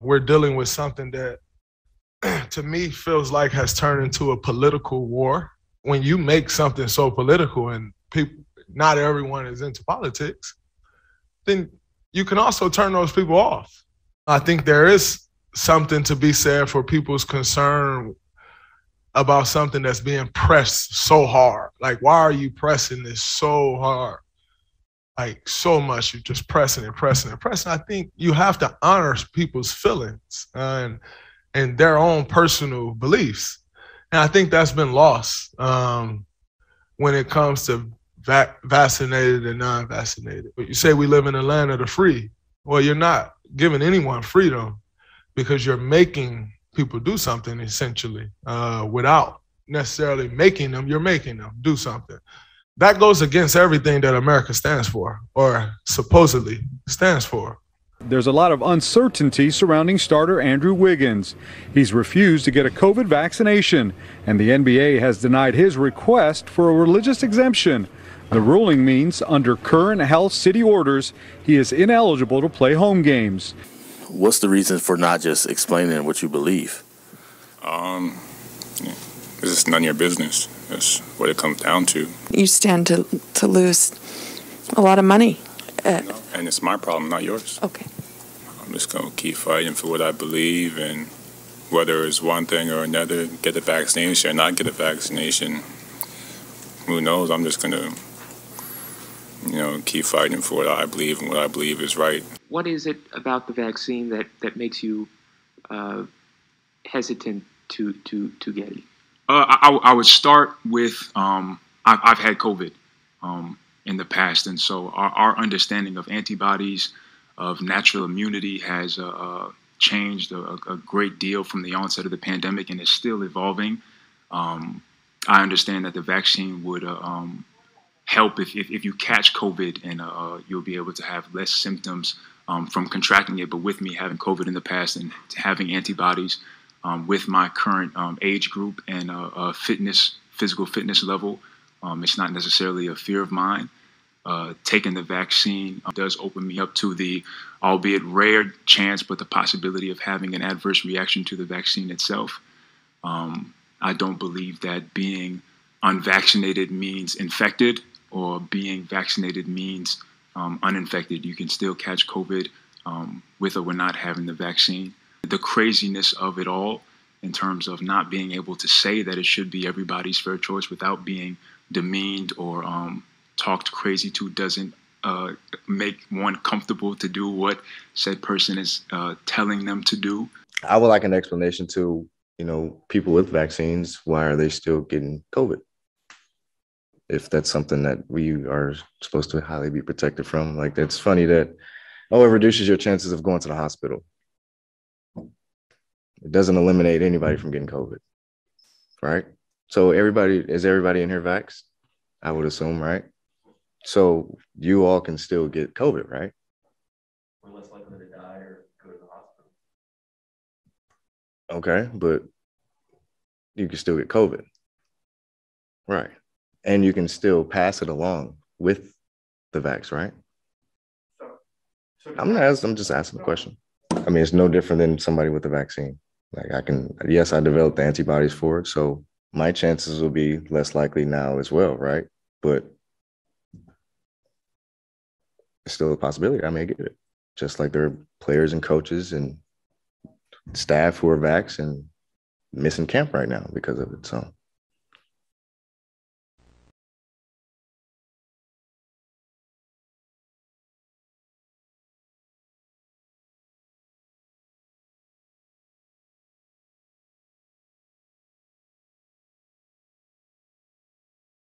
We're dealing with something that to me feels like has turned into a political war. When you make something so political and people, not everyone is into politics, then you can also turn those people off. I think there is something to be said for people's concern about something that's being pressed so hard. Like, why are you pressing this so hard? Like, so much, you're just pressing and pressing and pressing. I think you have to honor people's feelings and their own personal beliefs. And I think that's been lost when it comes to vaccinated and non-vaccinated. But you say we live in a land of the free. Well, you're not giving anyone freedom because you're making people do something essentially without necessarily making them. You're making them do something. That goes against everything that America stands for or supposedly stands for. There's a lot of uncertainty surrounding starter Andrew Wiggins. He's refused to get a COVID vaccination, and the NBA has denied his request for a religious exemption. The ruling means, under current health city orders, he is ineligible to play home games. What's the reason for not just explaining what you believe? It's just none of your business. That's what it comes down to. You stand to lose a lot of money. And it's my problem, not yours. Okay. I'm just going to keep fighting for what I believe, and whether it's one thing or another, get the vaccination or not get a vaccination, who knows? I'm just going to, keep fighting for what I believe and what I believe is right. What is it about the vaccine that makes you hesitant to get it? I would start with I've had COVID in the past, and so our understanding of antibodies, of natural immunity has changed a great deal from the onset of the pandemic, and is still evolving. I understand that the vaccine would help if you catch COVID, and you'll be able to have less symptoms from contracting it. But with me having COVID in the past and having antibodies, with my current age group and physical fitness level, it's not necessarily a fear of mine. Taking the vaccine does open me up to the, albeit rare chance, but the possibility of having an adverse reaction to the vaccine itself. I don't believe that being unvaccinated means infected, or being vaccinated means uninfected. You can still catch COVID with or not having the vaccine. The craziness of it all, in terms of not being able to say that it should be everybody's fair choice without being demeaned or talked crazy to, doesn't make one comfortable to do what said person is telling them to do. I would like an explanation to, people with vaccines. Why are they still getting COVID? If that's something that we are supposed to highly be protected from. Like, it's funny that, it reduces your chances of going to the hospital. It doesn't eliminate anybody from getting COVID, right? So is everybody in here vaxxed? I would assume, right? So you all can still get COVID, right? We're less likely to die or go to the hospital. Okay, but you can still get COVID, right? And you can still pass it along with the vax, right? I'm just asking the question. I mean, it's no different than somebody with a vaccine. Like, I developed the antibodies for it, so my chances will be less likely now as well, right? But it's still a possibility I may get it. Just like there are players and coaches and staff who are vaxxed and missing camp right now because of it. So